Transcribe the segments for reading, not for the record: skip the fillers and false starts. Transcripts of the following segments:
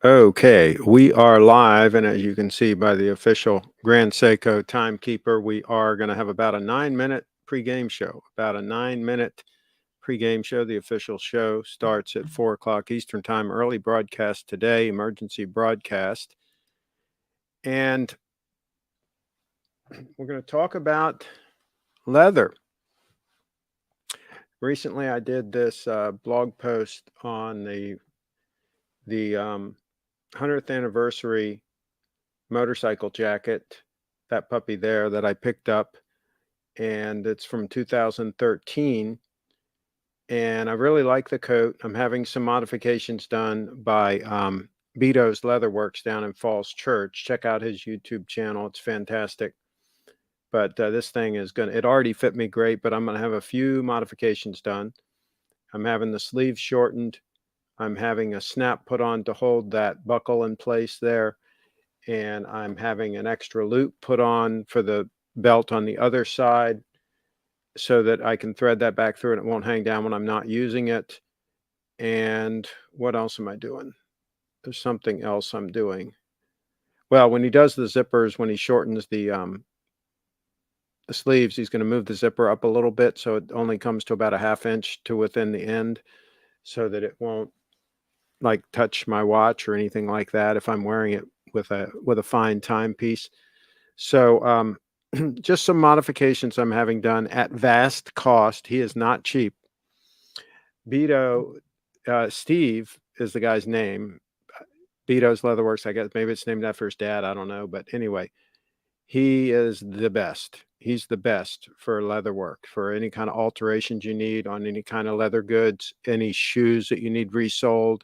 Okay, we are live, and as you can see by the official Grand Seiko timekeeper, we are going to have about a 9-minute pregame show. About a 9-minute pregame show. The official show starts at 4 o'clock Eastern Time. Early broadcast today, emergency broadcast. And we're going to talk about leather. Recently, I did this blog post on the 100th anniversary motorcycle jacket, that puppy there that I picked up, and it's from 2013, and I really like the coat. I'm having some modifications done by Beto's Leatherworks down in Falls Church. Check out his YouTube channel. It's fantastic. But this thing is it already fit me great, but I'm going to have a few modifications done. I'm having the sleeves shortened. I'm having a snap put on to hold that buckle in place there. And I'm having an extra loop put on for the belt on the other side so that I can thread that back through and it won't hang down when I'm not using it. And what else am I doing? There's something else I'm doing. Well, when he does the zippers, when he shortens the sleeves, he's going to move the zipper up a little bit so it only comes to about a 1/2 inch to within the end so that it won't like touch my watch or anything like that if I'm wearing it with a fine timepiece. So just some modifications I'm having done at vast cost. He is not cheap. Beto, Steve is the guy's name. Beto's Leatherworks, I guess maybe it's named after his dad. I don't know. But anyway, he is the best. He's the best for leather work, for any kind of alterations you need on any kind of leather goods, any shoes that you need resold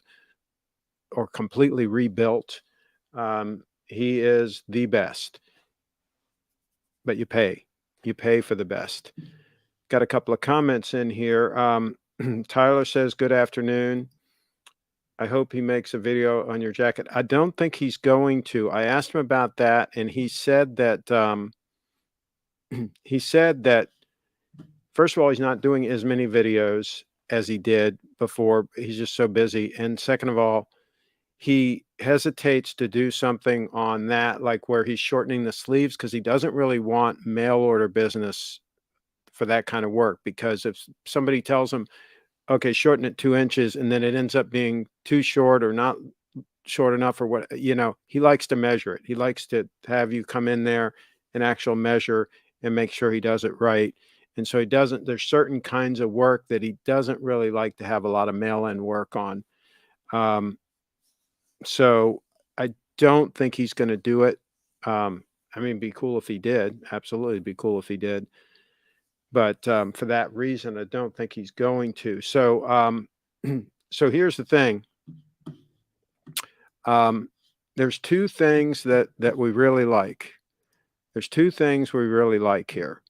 or completely rebuilt. He is the best. But you pay for the best. Got a couple of comments in here. Tyler says, good afternoon. I hope he makes a video on your jacket. I don't think he's going to. I asked him about that, and he said that first of all, he's not doing as many videos as he did before. He's just so busy. And second of all, he hesitates to do something on that, like where he's shortening the sleeves, because he doesn't really want mail order business for that kind of work. Because if somebody tells him, okay, shorten it 2 inches, and then it ends up being too short or not short enough or what, he likes to measure it. He likes to have you come in there and actual measure and make sure he does it right. And so there's certain kinds of work that he doesn't really like to have a lot of mail-in work on. So I don't think he's going to do it. I mean, it'd be cool if he did. Absolutely be cool if he did. But for that reason, I don't think he's going to. So so here's the thing. There's two things that we really like. There's two things we really like here.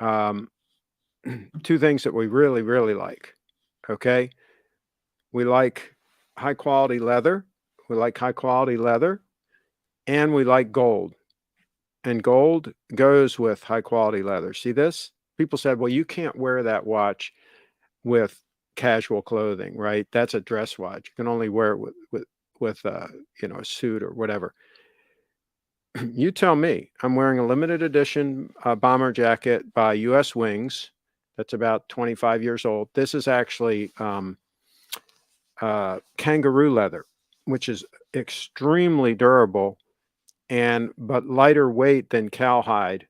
Two things that we really, really like. Okay. We like high quality leather. We like high quality leather. And we like gold. And gold goes with high quality leather. See this? People said, well, you can't wear that watch with casual clothing, right? That's a dress watch. You can only wear it with a suit or whatever. You tell me. I'm wearing a limited edition bomber jacket by U.S. Wings. That's about 25 years old. This is actually kangaroo leather, which is extremely durable but lighter weight than cowhide,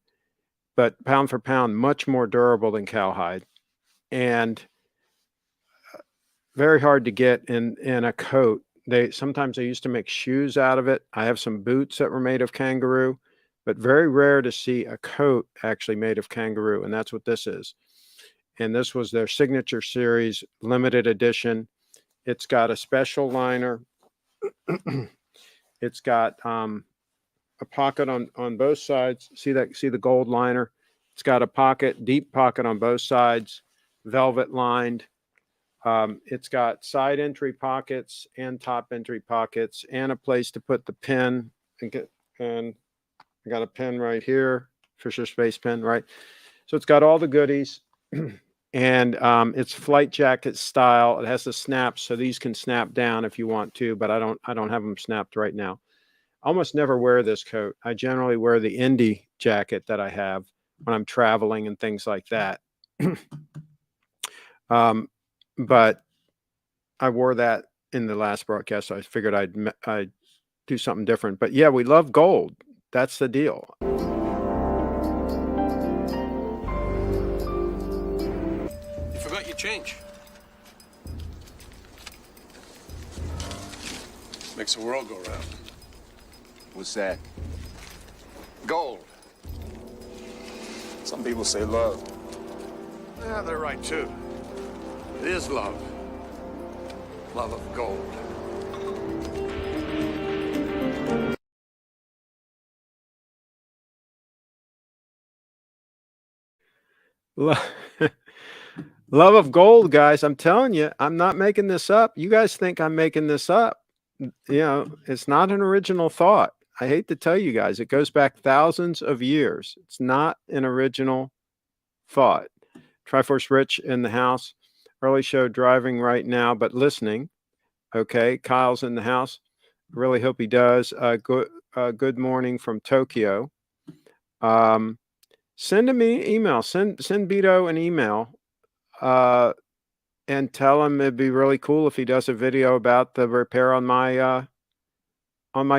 but pound for pound, much more durable than cowhide, and very hard to get in a coat. Sometimes they used to make shoes out of it. I have some boots that were made of kangaroo, but very rare to see a coat actually made of kangaroo, and that's what this is. And this was their signature series, limited edition. It's got a special liner. It's got a pocket on both sides. See the gold liner? It's got a pocket, deep pocket on both sides, velvet lined. It's got side entry pockets and top entry pockets and a place to put the pin. And I got a pin right here, Fisher Space pin, right? So it's got all the goodies. And it's flight jacket style. It has the snaps, so these can snap down if you want to, but I don't have them snapped right now. I almost never wear this coat. I generally wear the indie jacket that I have when I'm traveling and things like that. But I wore that in the last broadcast, so I figured I'd do something different. But yeah, we love gold. That's the deal. You forgot your change. Makes the world go round. What's that? Gold. Some people say love. Yeah, they're right too. It is love. Love of gold. Love of gold, guys. I'm telling you, I'm not making this up. You guys think I'm making this up. You know, it's not an original thought. I hate to tell you guys, it goes back thousands of years. It's not an original thought. Triforce Rich in the house. Early show driving right now, but listening. Okay, Kyle's in the house. Really hope he does. Good morning from Tokyo. Send him an email. Send Beto an email. And tell him it'd be really cool if he does a video about the repair on my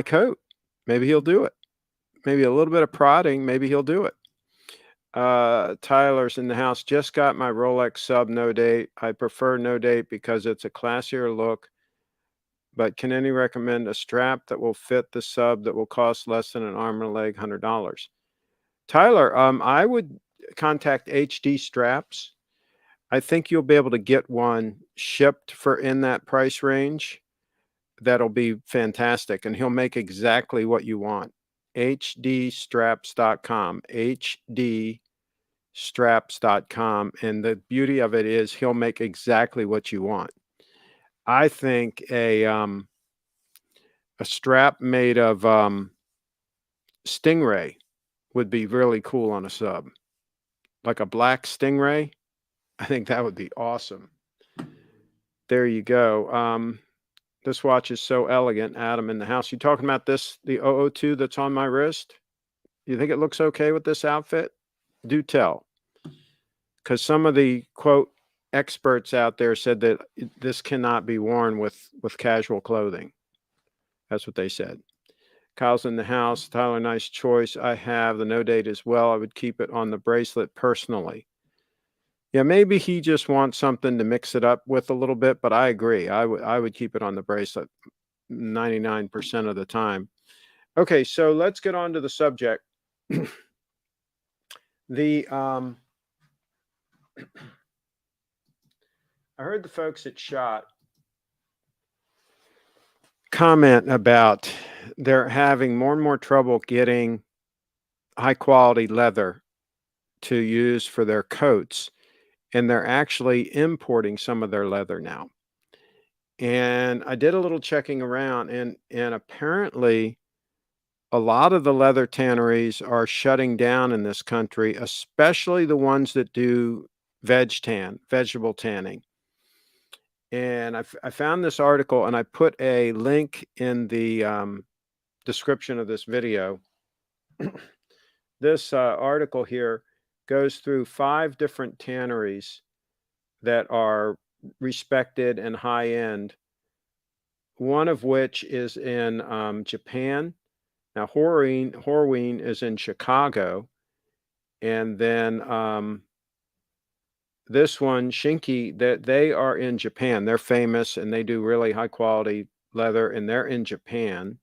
coat. Maybe he'll do it. Maybe a little bit of prodding. Maybe he'll do it. Tyler's in the house. Just got my Rolex sub no date. I prefer no date because it's a classier look. But can any recommend a strap that will fit the sub that will cost less than an arm and a leg, $100? Tyler, I would contact HD Straps. I think you'll be able to get one shipped for in that price range. That'll be fantastic. And he'll make exactly what you want. HDstraps.com. HDstraps.com. And the beauty of it is he'll make exactly what you want. I think a strap made of stingray would be really cool on a sub. Like a black stingray. I think that would be awesome. There you go. This watch is so elegant. Adam in the house. You talking about this, the 002 that's on my wrist? You think it looks okay with this outfit? Do tell. Because some of the, quote, experts out there said that this cannot be worn with casual clothing. That's what they said. Kyle's in the house. Tyler, nice choice. I have the no date as well. I would keep it on the bracelet personally. Yeah, maybe he just wants something to mix it up with a little bit, but I agree. I would keep it on the bracelet 99% of the time. Okay, so let's get on to the subject. I heard the folks at SHOT comment about they're having more and more trouble getting high quality leather to use for their coats, and they're actually importing some of their leather now. And I did a little checking around, and apparently a lot of the leather tanneries are shutting down in this country, especially the ones that do vegetable tanning. And I found this article, and I put a link in the description of this video. This article here goes through 5 different tanneries that are respected and high end, one of which is in Japan. Now, Horween is in Chicago, and then this one, Shinki, that they are in Japan. They're famous, and they do really high quality leather, and they're in Japan.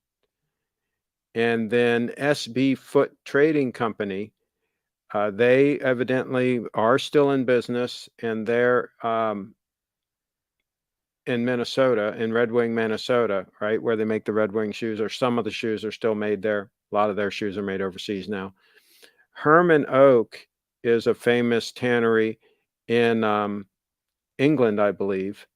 And then SB Foot Trading Company, they evidently are still in business, and they're in Minnesota, in Red Wing, Minnesota, right, where they make the Red Wing shoes, or some of the shoes are still made there. A lot of their shoes are made overseas now. Hermann Oak is a famous tannery in England, I believe.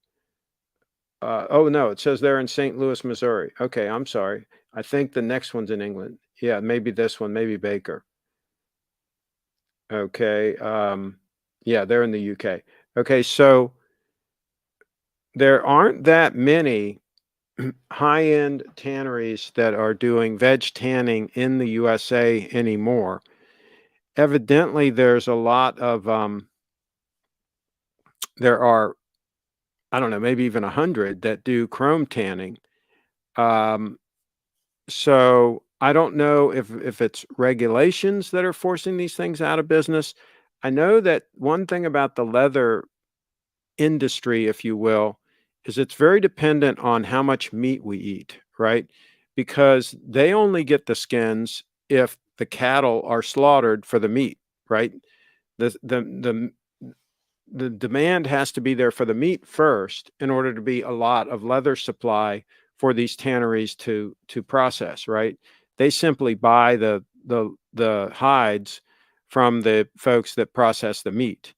Oh, no, it says they're in St. Louis, Missouri. Okay, I'm sorry. I think the next one's in England. Yeah, maybe this one, maybe Baker. Okay. Yeah, they're in the UK. Okay, so there aren't that many high-end tanneries that are doing veg tanning in the USA anymore. Evidently, there's a lot of there are, I don't know, maybe even 100 that do chrome tanning. Um, so I don't know if it's regulations that are forcing these things out of business. I know that one thing about the leather industry, if you will, is it's very dependent on how much meat we eat, right? Because they only get the skins if the cattle are slaughtered for the meat, right? The the the the demand has to be there for the meat first in order to be a lot of leather supply for these tanneries to process, right? They simply buy the hides from the folks that process the meat.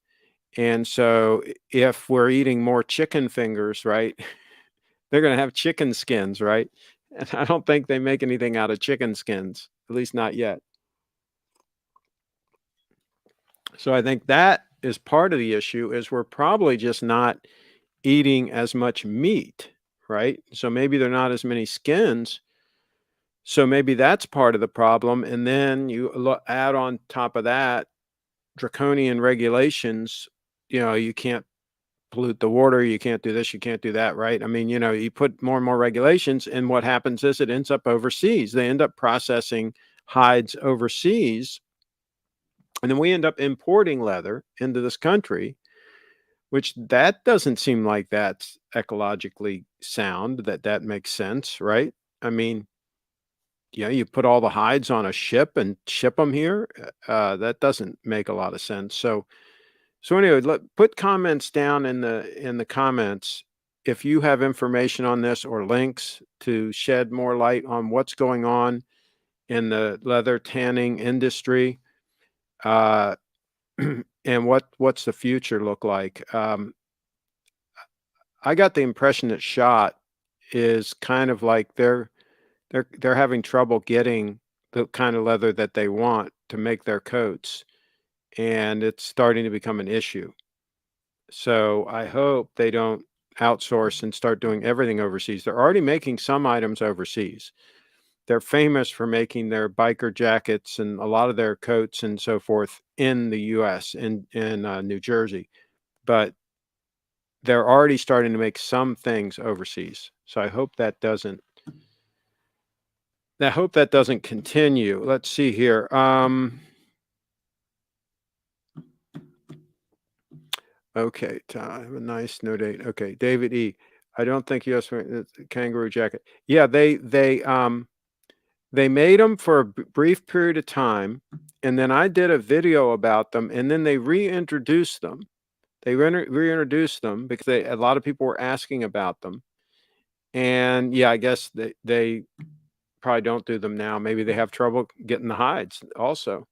And so if we're eating more chicken fingers, right, they're going to have chicken skins, right? And I don't think they make anything out of chicken skins, at least not yet. So I think that is part of the issue is we're probably just not eating as much meat, right? So maybe there are not as many skins. So maybe that's part of the problem. And then you add on top of that draconian regulations. You can't pollute the water, you can't do this, you can't do that, right? I mean, you put more and more regulations, and what happens is it ends up overseas. They end up processing hides overseas, and then we end up importing leather into this country, which that doesn't seem like that's ecologically sound, that makes sense, right? I mean, you put all the hides on a ship and ship them here. That doesn't make a lot of sense. So anyway, put comments down in the comments if you have information on this or links to shed more light on what's going on in the leather tanning industry, uh, and what's the future look like. I got the impression that Shot is kind of like they're having trouble getting the kind of leather that they want to make their coats, and it's starting to become an issue. So I hope they don't outsource and start doing everything overseas. They're already making some items overseas. They're famous for making their biker jackets and a lot of their coats and so forth in the U.S. in New Jersey, but they're already starting to make some things overseas. So I hope that doesn't continue. Let's see here. Okay, I have a nice no date. Okay, David E. I don't think U.S. Kangaroo Jacket. Yeah, they made them for a brief period of time, and then I did a video about them, and then they reintroduced them. They reintroduced them because a lot of people were asking about them, and yeah, I guess they probably don't do them now. Maybe they have trouble getting the hides also.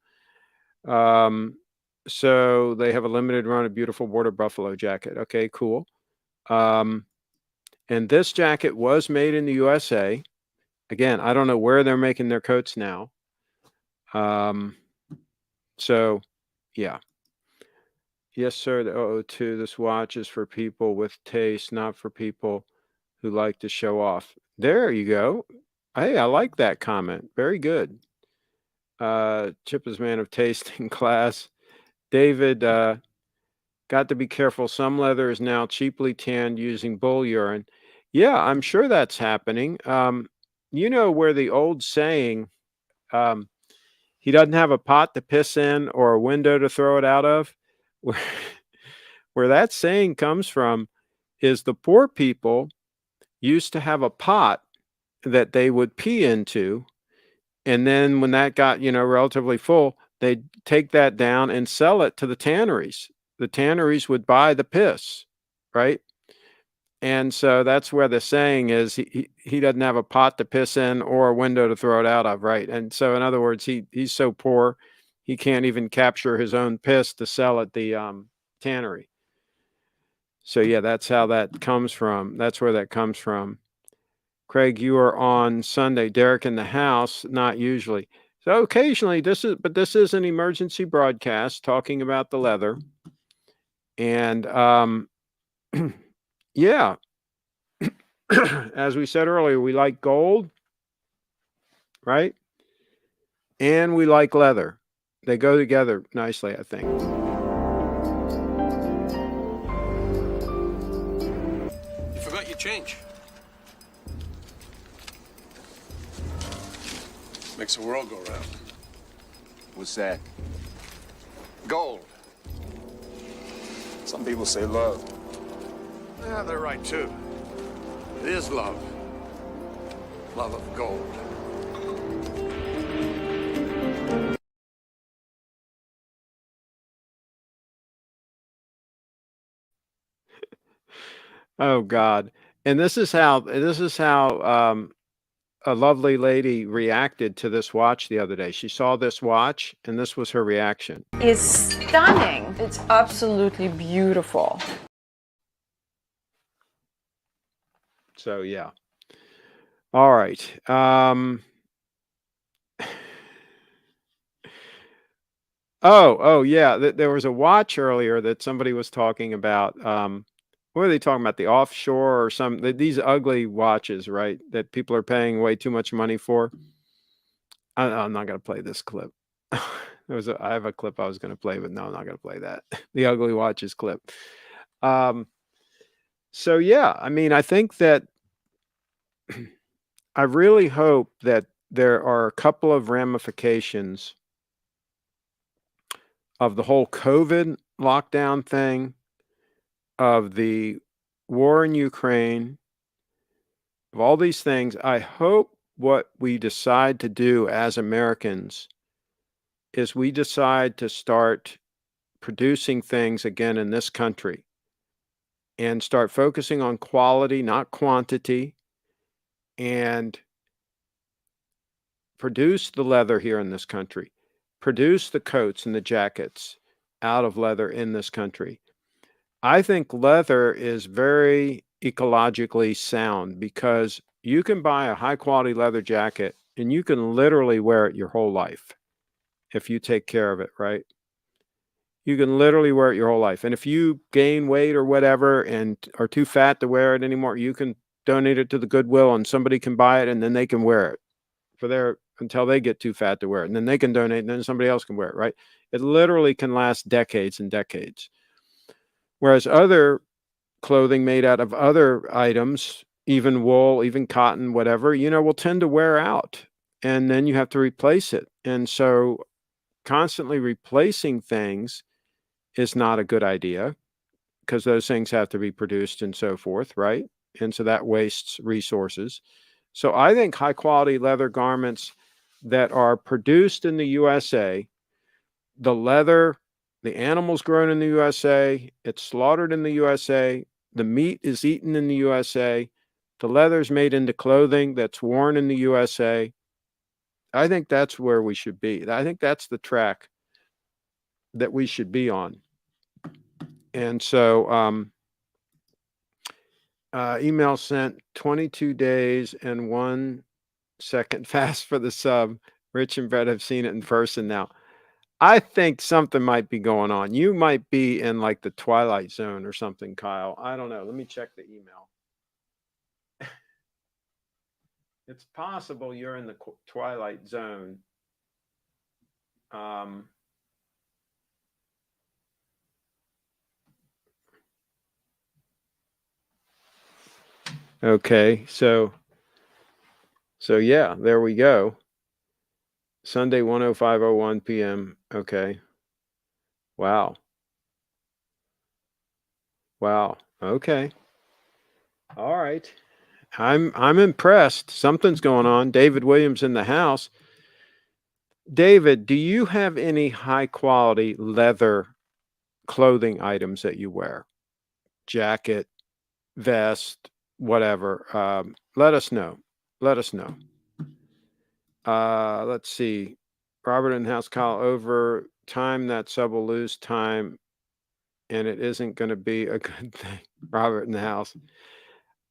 So they have a limited run of beautiful border buffalo jacket. Okay, cool. And this jacket was made in the USA. Again, I don't know where they're making their coats now. So yeah. Yes, sir. The 002, this watch is for people with taste, not for people who like to show off. There you go. Hey, I like that comment. Very good. Chip is man of taste and class. David, got to be careful. Some leather is now cheaply tanned using bull urine. Yeah, I'm sure that's happening. Where the old saying, um, he doesn't have a pot to piss in or a window to throw it out of, where, where that saying comes from is the poor people used to have a pot that they would pee into. And then when that got, relatively full, they'd take that down and sell it to the tanneries. The tanneries would buy the piss, right? And so that's where the saying is he doesn't have a pot to piss in or a window to throw it out of, right? And so in other words, he's so poor he can't even capture his own piss to sell at the tannery. So yeah, that's how that comes from. That's where that comes from. Craig, you are on Sunday. Derek in the house, not usually. So occasionally this is an emergency broadcast talking about the leather. And yeah, as we said earlier, we like gold, right? And we like leather. They go together nicely, I think. You forgot your change. Makes the world go round. What's that? Gold. Some people say love. Yeah, they're right too. It is love. Love of gold. Oh God. And this is how a lovely lady reacted to this watch the other day. She saw this watch and this was her reaction. Is stunning. It's absolutely beautiful. So yeah. All right. Oh yeah. There was a watch earlier that somebody was talking about. What are they talking about? The offshore or these ugly watches, right? That people are paying way too much money for. I'm not going to play this clip. I have a clip I was going to play, but no, I'm not going to play that. The ugly watches clip. So yeah, I mean, I think that I really hope that there are a couple of ramifications of the whole COVID lockdown thing, of the war in Ukraine, of all these things. I hope what we decide to do as Americans is we decide to start producing things again in this country and start focusing on quality, not quantity, and produce the leather here in this country, produce the coats and the jackets out of leather in this country. I think leather is very ecologically sound because you can buy a high quality leather jacket and you can literally wear it your whole life if you take care of it, right? You can literally wear it your whole life. And if you gain weight or whatever and are too fat to wear it anymore, you can donate it to the Goodwill and somebody can buy it and then they can wear it until they get too fat to wear it. And then they can donate and then somebody else can wear it, right? It literally can last decades and decades. Whereas other clothing made out of other items, even wool, even cotton, whatever, will tend to wear out and then you have to replace it. And so constantly replacing things is not a good idea because those things have to be produced and so forth, right? And so that wastes resources. So I think high quality leather garments that are produced in the USA, the leather, the animals grown in the USA, it's slaughtered in the USA, the meat is eaten in the USA, the leather is made into clothing that's worn in the USA. I think that's where we should be. I think that's the track that we should be on. And so email sent, 22 days and 1 second fast for the sub. Rich and Brett have seen it in person now. I think something might be going on. You might be in like the Twilight Zone or something, Kyle. I don't know. Let me check the email. It's possible you're in the Twilight Zone. Okay, so yeah, there we go. Sunday 1:05:01 p.m. Okay. Wow. Okay. All right. I'm impressed. Something's going on. David Williams in the house. David, do you have any high quality leather clothing items that you wear? Jacket, vest, whatever. Let us know. Let's see. Robert in the house, Kyle, over time that sub will lose time and it isn't going to be a good thing. Robert in the house.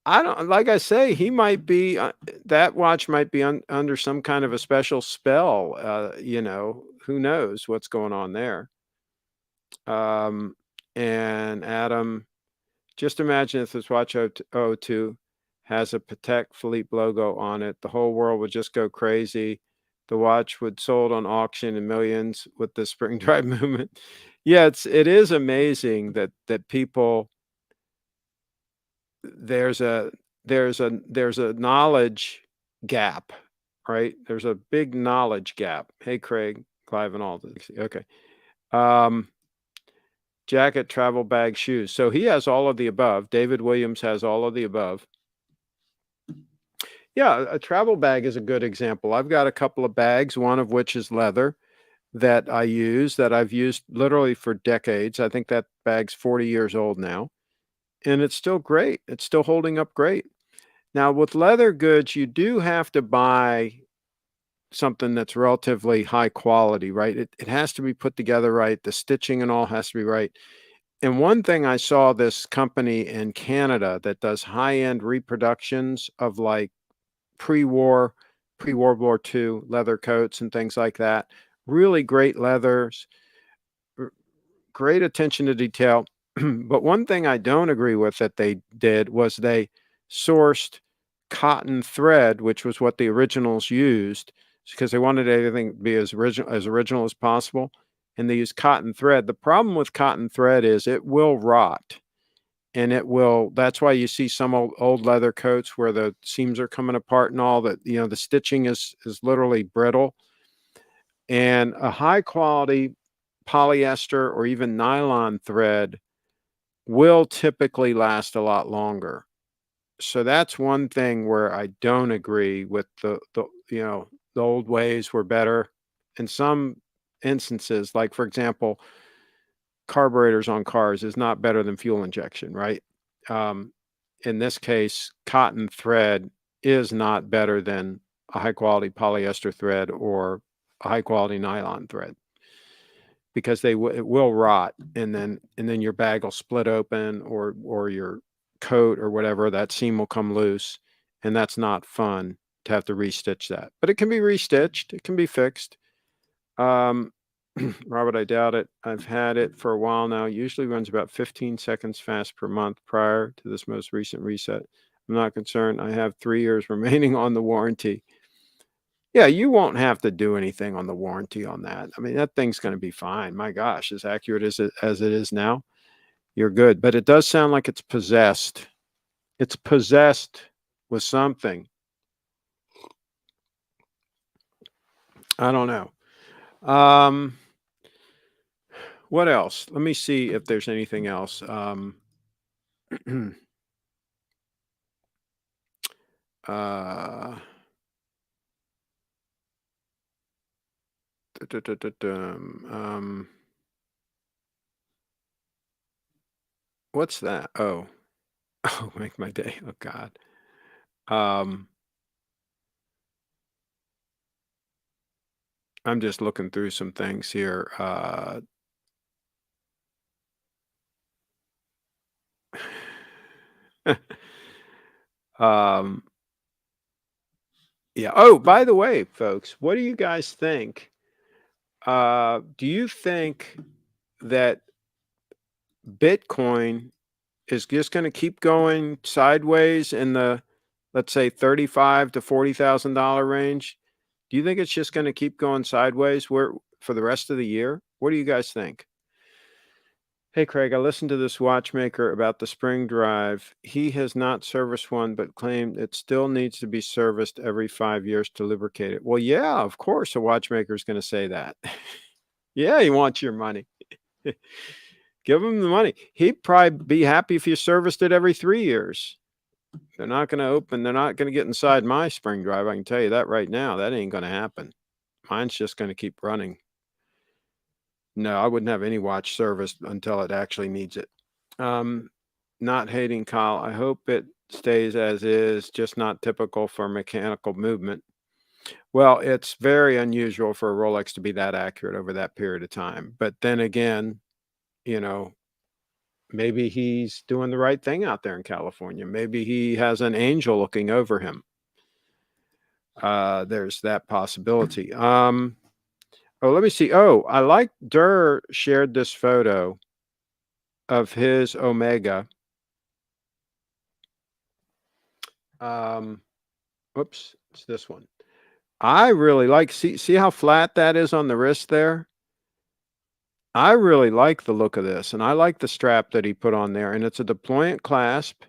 I don't, like I say, he might be, that watch might be under some kind of a special spell. Who knows what's going on there. And Adam, just imagine if this watch 02 has a Patek Philippe logo on it. The whole world would just go crazy. The watch would sold on auction in millions with the spring drive movement. Yeah, it is amazing that people, there's a knowledge gap, right? There's a big knowledge gap. Hey, Craig, Clive, and all this. Okay. Jacket, travel bag, shoes. So he has all of the above. David Williams has all of the above. Yeah, a travel bag is a good example. I've got a couple of bags, one of which is leather that I use, that I've used literally for decades. I think that bag's 40 years old now, and it's still great. It's still holding up great. Now, with leather goods, you do have to buy something that's relatively high quality, right? It has to be put together right. The stitching and all has to be right. And one thing I saw this company in Canada that does high-end reproductions of like pre-World War II leather coats and things like that. Really great leathers, great attention to detail. But one thing I don't agree with that they did was they sourced cotton thread, which was what the originals used, because they wanted everything to be as original as possible. And they used cotton thread. The problem with cotton thread is it will rot. And that's why you see some old leather coats where the seams are coming apart and all that, the stitching is literally brittle. And a high quality polyester or even nylon thread will typically last a lot longer. So that's one thing where I don't agree with the old ways were better. In some instances, like for example, carburetors on cars is not better than fuel injection, right? In this case, cotton thread is not better than a high quality polyester thread or a high quality nylon thread, because it will rot, and then your bag will split open, or your coat or whatever, that seam will come loose, and that's not fun to have to restitch that. But it can be restitched, it can be fixed. Robert, I doubt it. I've had it for a while now. Usually runs about 15 seconds fast per month prior to this most recent reset. I'm not concerned. I have 3 years remaining on the warranty. Yeah, you won't have to do anything on the warranty on that. I mean, that thing's going to be fine. My gosh, as accurate as it is now, you're good. But it does sound like it's possessed. It's possessed with something. I don't know. What else? Let me see if there's anything else. What's that? Oh, make my day. Oh God. I'm just looking through some things here. Yeah. Oh, by the way, folks, what do you guys think? Do you think that Bitcoin is just going to keep going sideways in the, let's say, $35,000 to $40,000 range? Do you think it's just going to keep going sideways for the rest of the year? What do you guys think? Hey, Craig, I listened to this watchmaker about the spring drive. He has not serviced one, but claimed it still needs to be serviced every 5 years to lubricate it. Well, yeah, of course, a watchmaker is going to say that. Yeah, he wants your money. Give him the money. He'd probably be happy if you serviced it every 3 years. They're not going to get inside my spring drive. I can tell you that right now. That ain't going to happen. Mine's just going to keep running. No, I wouldn't have any watch serviced until it actually needs it. Not hating Kyle. I hope it stays as is, just not typical for mechanical movement. Well, it's very unusual for a Rolex to be that accurate over that period of time. But then again, maybe he's doing the right thing out there in California. Maybe he has an angel looking over him. There's that possibility. Oh, let me see. Oh, I like Durr shared this photo. of his Omega. Whoops, it's this one. I really like, see how flat that is on the wrist there? I really like the look of this, and I like the strap that he put on there, and it's a deployant clasp.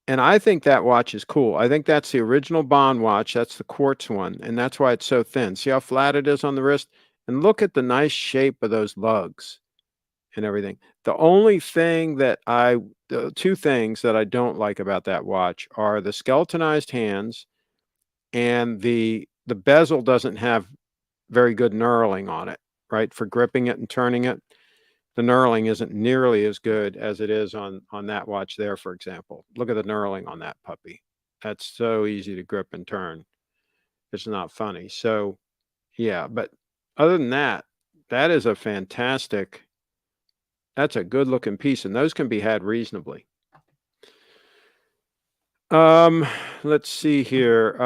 And I think that watch is cool. I think that's the original Bond watch. That's the quartz one, and that's why it's so thin. See how flat it is on the wrist? And look at the nice shape of those lugs and everything. The only thing that the two things that I don't like about that watch are the skeletonized hands, and the bezel doesn't have very good knurling on it, right? For gripping it and turning it. The knurling isn't nearly as good as it is on that watch there, for example. Look at the knurling on that puppy. That's so easy to grip and turn. It's not funny. So, yeah, but other than that, that is a fantastic, that's a good looking piece, and those can be had reasonably. Let's see here.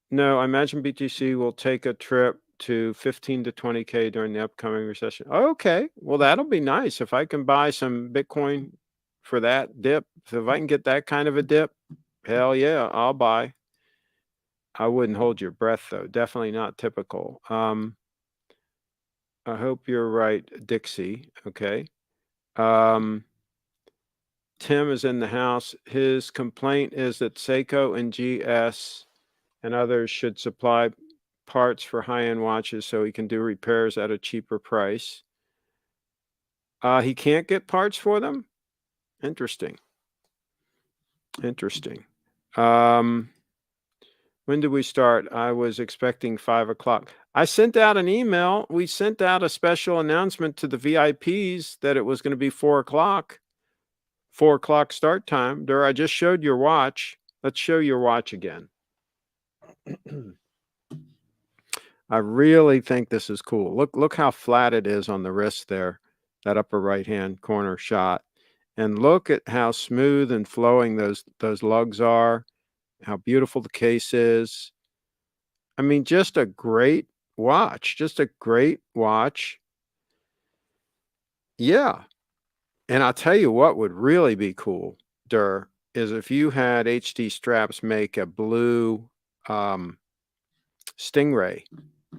No, I imagine BTC will take a trip to 15 to 20K during the upcoming recession. Okay, well, that'll be nice if I can buy some Bitcoin for that dip. So if I can get that kind of a dip, hell yeah, I'll buy. I wouldn't hold your breath though. Definitely not typical. I hope you're right, Dixie. Okay. Tim is in the house. His complaint is that Seiko and GS and others should supply parts for high-end watches so he can do repairs at a cheaper price. He can't get parts for them? Interesting. Interesting. When did we start? I was expecting 5 o'clock. I sent out an email. We sent out a special announcement to the VIPs that it was going to be 4 o'clock. 4 o'clock start time. Dur, I just showed your watch. Let's show your watch again. I really think this is cool. Look how flat it is on the wrist there, that upper right-hand corner shot. And look at how smooth and flowing those lugs are, how beautiful the case is. I mean, just a great watch, just a great watch. Yeah. And I'll tell you what would really be cool, Dur, is if you had HD Straps make a blue Stingray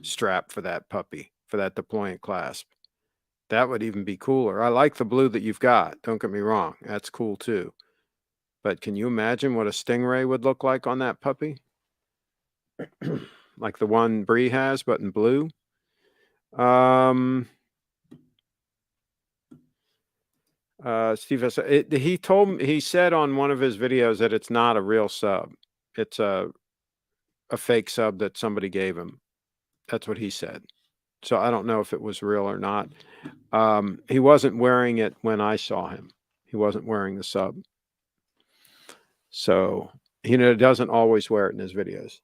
strap for that puppy, for that deployant clasp. That would even be cooler. I like the blue that you've got. Don't get me wrong. That's cool too. But can you imagine what a Stingray would look like on that puppy? Like the one Bree has, but in blue? Steve, he said on one of his videos that it's not a real sub. It's a fake sub that somebody gave him. That's what he said. So I don't know if it was real or not. He wasn't wearing it when I saw him. He wasn't wearing the sub. So, doesn't always wear it in his videos.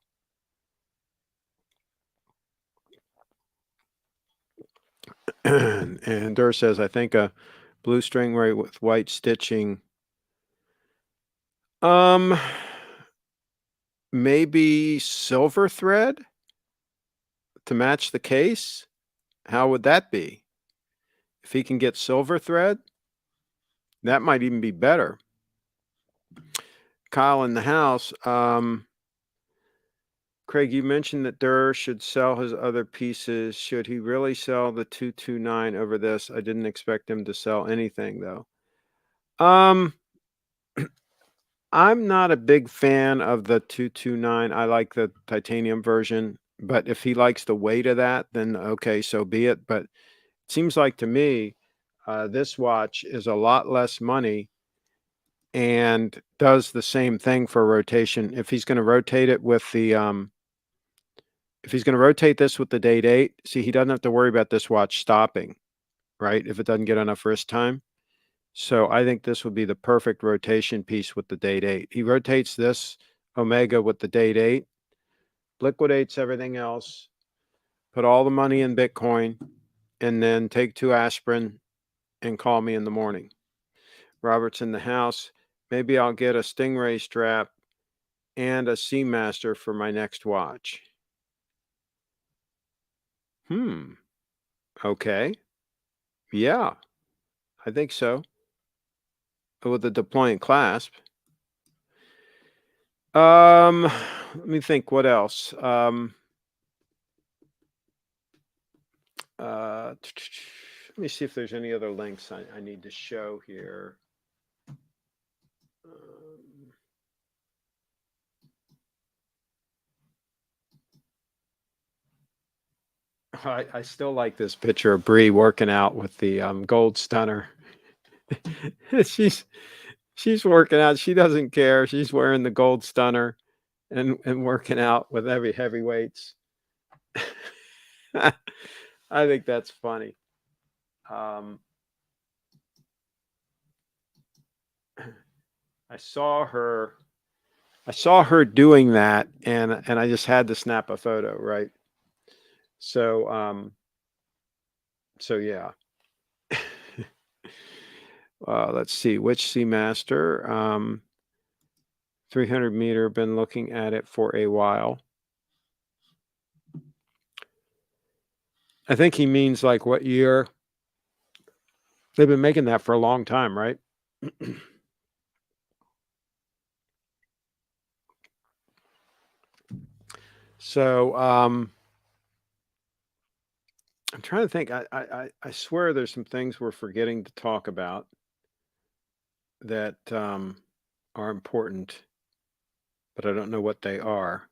And Dur says, I think a blue Stingray with white stitching. Maybe silver thread to match the case. How would that be? If he can get silver thread, that might even be better. Kyle in the house. Craig, you mentioned that Durr should sell his other pieces. Should he really sell the 229 over this? I didn't expect him to sell anything though. I'm not a big fan of the 229. I like the titanium version, but if he likes the weight of that, then okay, so be it. But it seems like to me, this watch is a lot less money and does the same thing for rotation. If he's going to rotate it with the, if he's going to rotate this with the date 8, see, he doesn't have to worry about this watch stopping, right? If it doesn't get enough wrist time. So I think this would be the perfect rotation piece with the date 8. He rotates this Omega with the date 8, liquidates everything else, put all the money in Bitcoin, and then take 2 aspirin and call me in the morning. Robert's in the house. Maybe I'll get a Stingray strap and a Seamaster for my next watch. Okay. Yeah, I think so. With the deploying clasp. Let me think what else. Let me see if there's any other links I need to show here. Um, I still like this picture of Bree working out with the gold stunner. she's she's working out. She doesn't care. She's wearing the gold stunner and working out with heavy weights. I think that's funny. I saw her doing that, and I just had to snap a photo, right? So so yeah. Let's see which Seamaster. 300 meter. Been looking at it for a while. I think he means like what year. They've been making that for a long time, right? So I'm trying to think. I swear there's some things we're forgetting to talk about that are important, but I don't know what they are.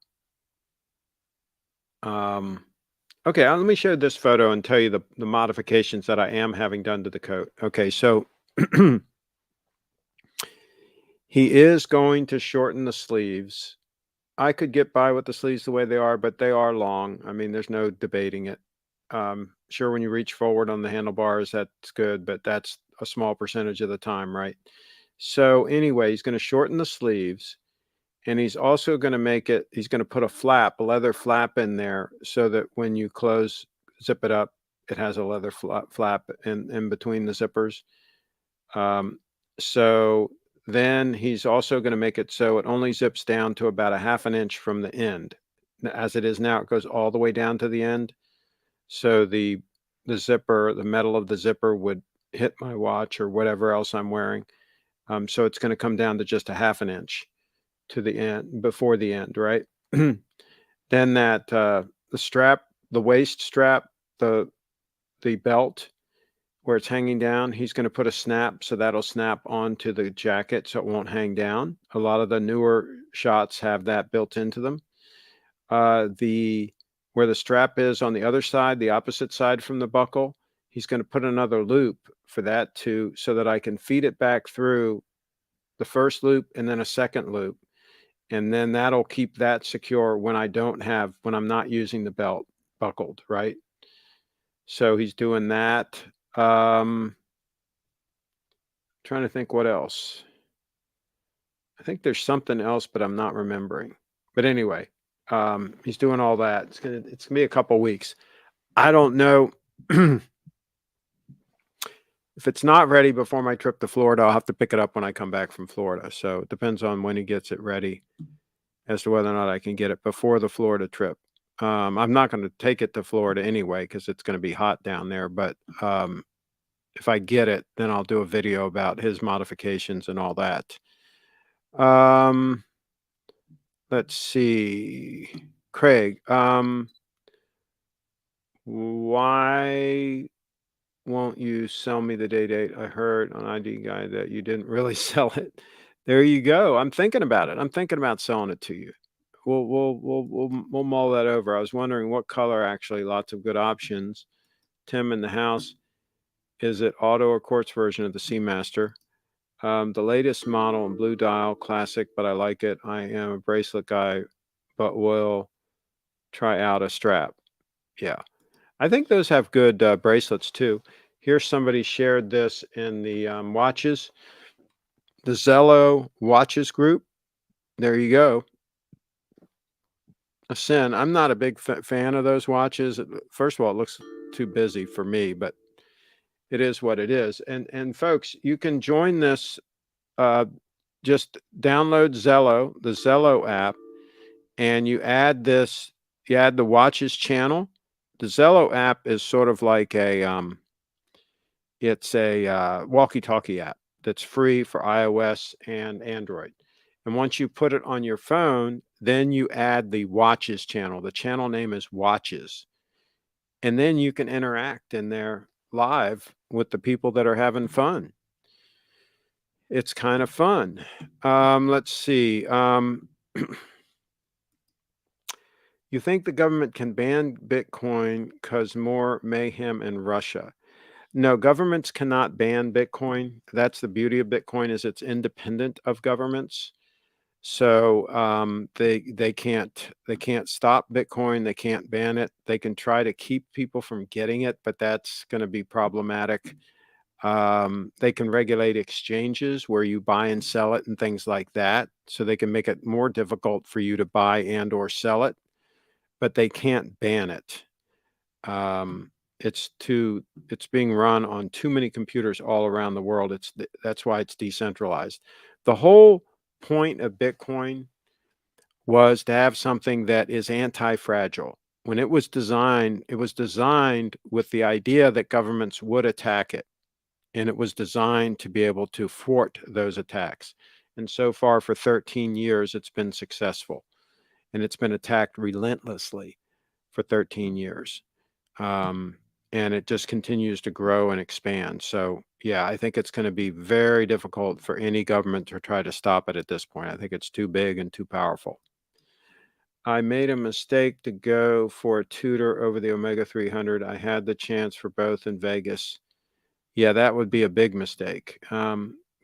Okay, let me show this photo and tell you the modifications that I am having done to the coat. Okay, so he is going to shorten the sleeves. I could get by with the sleeves the way they are, but they are long. I mean, there's no debating it. Sure, when you reach forward on the handlebars, that's good, but that's a small percentage of the time, right? So anyway, he's going to shorten the sleeves, and he's also going to he's going to put a leather flap in there so that when you zip it up, it has a leather flap in between the zippers. So then he's also going to make it so it only zips down to about a half an inch from the end. As it is now, it goes all the way down to the end. So the zipper, the metal of the zipper would hit my watch or whatever else I'm wearing. So it's going to come down to just a half an inch to the end, before the end, right? Then that the strap, the waist strap, the belt where it's hanging down, he's going to put a snap, so that'll snap onto the jacket so it won't hang down. A lot of the newer shots have that built into them. Where the strap is on the other side, the opposite side from the buckle, he's going to put another loop for that too, so that I can feed it back through the first loop and then a second loop. And then that'll keep that secure when I'm not using the belt buckled, right? So he's doing that. Trying to think what else. I think there's something else, but I'm not remembering. But anyway, he's doing all that. It's gonna be a couple weeks. I don't know if it's not ready before my trip to Florida. I'll have to pick it up when I come back from Florida. So it depends on when he gets it ready as to whether or not I can get it before the Florida trip. I'm not going to take it to Florida anyway because it's going to be hot down there. But if I get it, then I'll do a video about his modifications and all that. Let's see. Craig, why won't you sell me the date? I heard on ID Guy that you didn't really sell it. There you go. I'm thinking about it. I'm thinking about selling it to you. We'll mull that over. I was wondering what color, actually. Lots of good options. Tim in the house. Is it auto or quartz version of the Seamaster? The latest model in blue dial, classic, but I like it. I am a bracelet guy, but will try out a strap. Yeah, I think those have good bracelets too. Here, somebody shared this in the watches, the Zello watches group. There you go. A sin. I'm not a big fan of those watches. First of all, it looks too busy for me, but it is what it is. And folks, you can join this. Just download Zello, the Zello app, and you add the watches channel. The Zello app is sort of like a It's a walkie-talkie app that's free for iOS and Android. And once you put it on your phone, then you add the Watches channel. The channel name is Watches. And then you can interact in there live with the people that are having fun. It's kind of fun. Let's see. You think the government can ban Bitcoin because more mayhem in Russia? No, governments cannot ban Bitcoin. That's the beauty of Bitcoin, is it's independent of governments. So they can't stop Bitcoin. They can't ban it. They can try to keep people from getting it, but that's going to be problematic. They can regulate exchanges where you buy and sell it and things like that. So they can make it more difficult for you to buy and or sell it, but they can't ban it. It's being run on too many computers all around the world. That's why it's decentralized. The whole point of Bitcoin was to have something that is anti-fragile. When it was designed with the idea that governments would attack it, and it was designed to be able to thwart those attacks. And so far, for 13 years, it's been successful, and it's been attacked relentlessly for 13 years. And it just continues to grow and expand. So yeah, I think it's going to be very difficult for any government to try to stop it at this point. I think it's too big and too powerful. I made a mistake to go for a Tudor over the Omega 300. I had the chance for both in Vegas. Yeah, that would be a big mistake.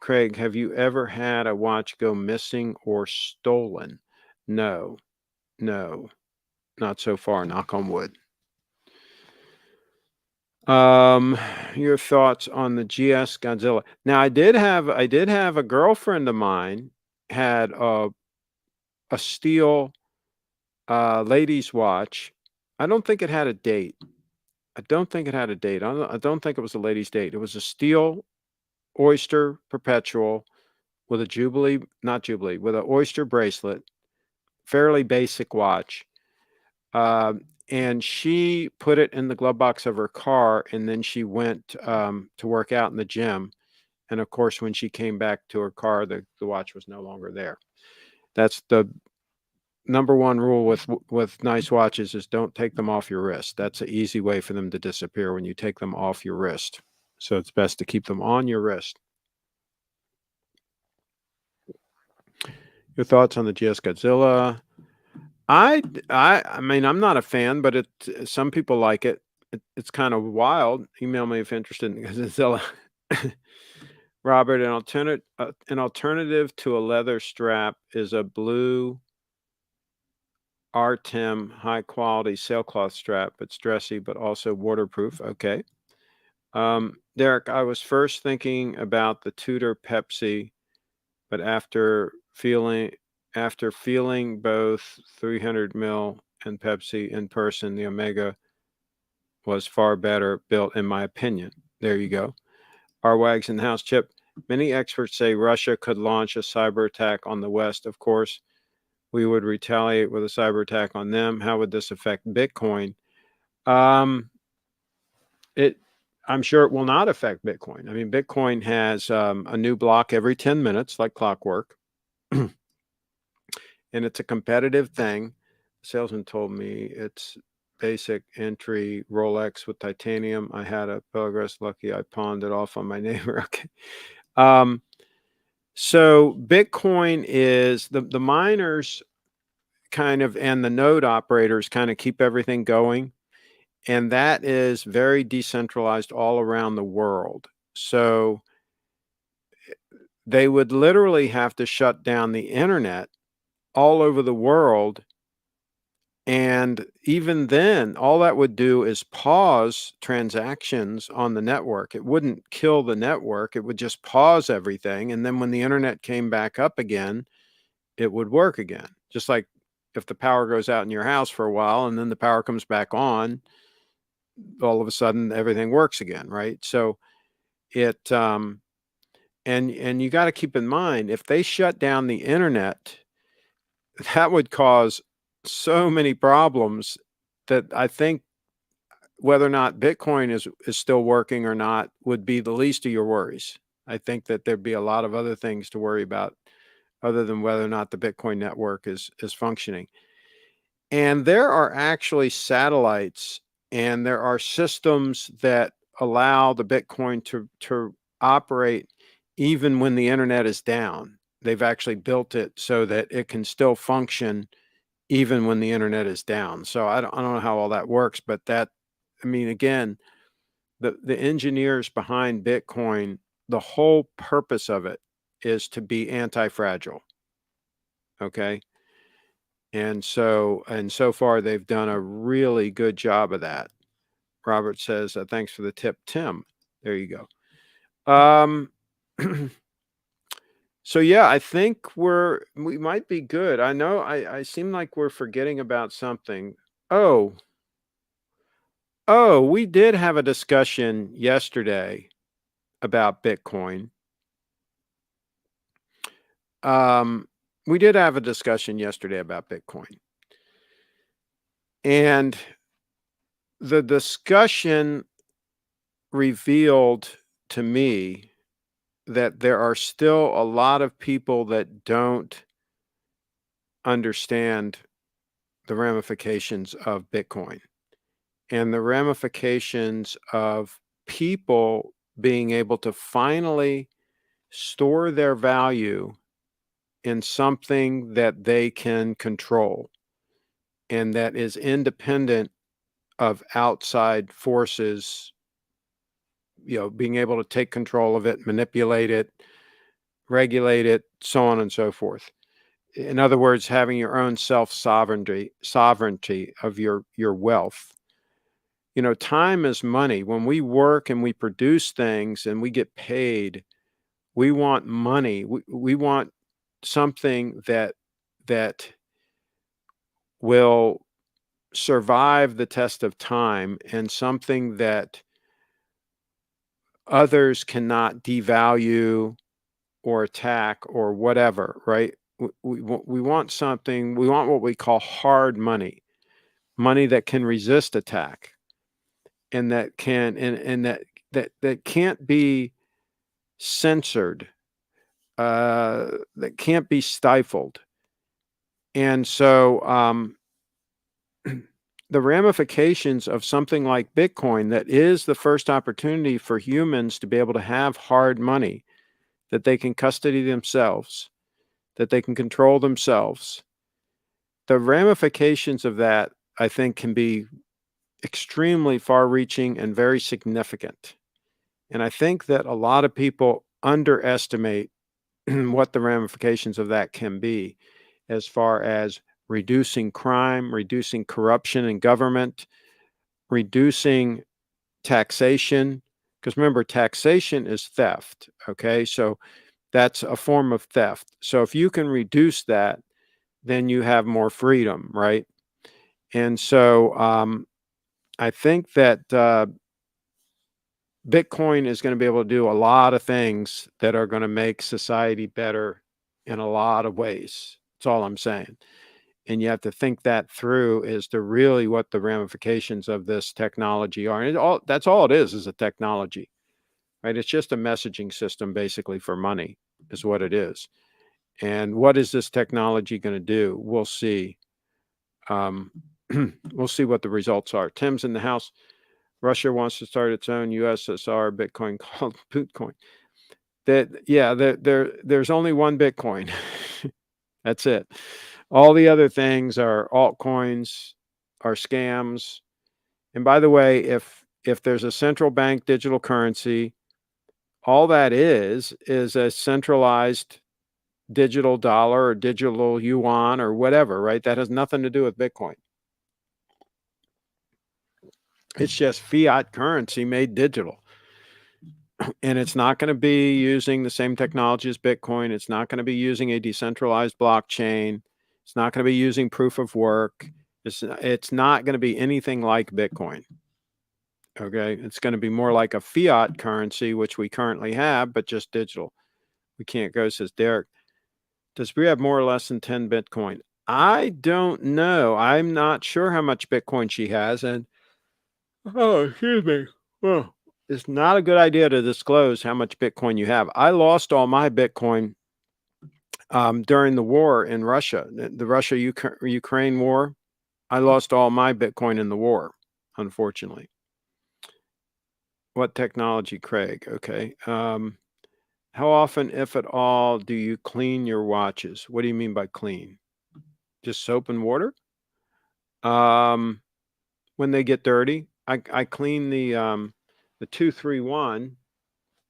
Craig, have you ever had a watch go missing or stolen? No, not so far, knock on wood. Your thoughts on the Gs Godzilla. Now, I did have a girlfriend of mine had a steel ladies watch. I don't think it had a date. I don't think it was a ladies' date. It was a steel Oyster Perpetual with a with an Oyster bracelet, fairly basic watch. And she put it in the glove box of her car, and then she went to work out in the gym. And of course, when she came back to her car, the watch was no longer there. That's the number one rule with nice watches, is don't take them off your wrist. That's an easy way for them to disappear, when you take them off your wrist. So it's best to keep them on your wrist. Your thoughts on the Gs Godzilla? I mean, I'm not a fan, but some people like it. It's kind of wild. Email me if interested in Godzilla. Robert, an alternative to a leather strap is a blue Artem high quality sailcloth strap. It's dressy, but also waterproof. Okay. Derek, I was first thinking about the Tudor Pepsi, but after feeling both 300 ml and Pepsi in person, the Omega was far better built, in my opinion. There you go. Our Wags in the House. Chip, many experts say Russia could launch a cyber attack on the West. Of course, we would retaliate with a cyber attack on them. How would this affect Bitcoin? I'm sure it will not affect Bitcoin. I mean, Bitcoin has a new block every 10 minutes, like clockwork. And it's a competitive thing. The salesman told me it's basic entry Rolex with titanium. I had a Progress Lucky. I pawned it off on my neighbor. Okay. So Bitcoin is the miners kind of, and the node operators kind of keep everything going. And that is very decentralized all around the world. So they would literally have to shut down the internet all over the world. And even then, all that would do is pause transactions on the network. It wouldn't kill the network. It would just pause everything. And then when the internet came back up again, it would work again. Just like if the power goes out in your house for a while and then the power comes back on, all of a sudden everything works again, right? So it and you got to keep in mind, if they shut down the internet, that would cause so many problems that I think whether or not Bitcoin is still working or not would be the least of your worries. I think that there'd be a lot of other things to worry about other than whether or not the Bitcoin network is functioning. And there are actually satellites and there are systems that allow the Bitcoin to operate even when the internet is down. They've actually built it so that it can still function even when the internet is down. So I don't know how all that works, but that, I mean, again, the engineers behind Bitcoin, the whole purpose of it is to be anti-fragile. Okay. And so far they've done a really good job of that. Robert says, thanks for the tip, Tim. There you go. So yeah, I think we might be good. I know I seem like we're forgetting about something. Oh, we did have a discussion yesterday about Bitcoin. We did have a discussion yesterday about Bitcoin. And the discussion revealed to me that there are still a lot of people that don't understand the ramifications of Bitcoin and the ramifications of people being able to finally store their value in something that they can control and that is independent of outside forces, being able to take control of it, manipulate it, regulate it, so on and so forth. In other words, having your own sovereignty of your wealth. Time is money. When we work and we produce things and we get paid, we want money. We want something that will survive the test of time and something that others cannot devalue or attack or whatever, right? We want something, we want what we call hard money that can resist attack and that can, and that can't be censored, that can't be stifled. And so, the ramifications of something like Bitcoin, that is the first opportunity for humans to be able to have hard money that they can custody themselves, that they can control themselves. The ramifications of that, I think, can be extremely far-reaching and very significant. And I think that a lot of people underestimate what the ramifications of that can be as far as reducing crime, reducing corruption in government, reducing taxation. Because remember, taxation is theft. Okay, so that's a form of theft. So if you can reduce that, then you have more freedom, right? And so I think that Bitcoin is going to be able to do a lot of things that are going to make society better in a lot of ways. That's all I'm saying. And you have to think that through as to really what the ramifications of this technology are. And that's all it is a technology, right? It's just a messaging system basically for money is what it is. And what is this technology going to do? We'll see. We'll see what the results are. Tim's in the house. Russia wants to start its own USSR Bitcoin called Pootcoin. There's only one Bitcoin. That's it. All the other things are altcoins, are scams. And by the way, if there's a central bank digital currency, all that is a centralized digital dollar or digital yuan or whatever, right? That has nothing to do with Bitcoin. It's just fiat currency made digital. And it's not going to be using the same technology as Bitcoin. It's not going to be using a decentralized blockchain. It's not going to be using proof of work. It's not going to be anything like Bitcoin. Okay. It's going to be more like a fiat currency, which we currently have, but just digital. We can't go, says Derek. Does Bree have more or less than 10 Bitcoin? I don't know. I'm not sure how much Bitcoin she has. And Oh, excuse me. Well, it's not a good idea to disclose how much Bitcoin you have. I lost all my Bitcoin during the war in Russia, the Russia-Ukraine war. I lost all my Bitcoin in the war, unfortunately. What technology, Craig? Okay. How often, if at all, do you clean your watches? What do you mean by clean? Just soap and water? When they get dirty, I clean the 231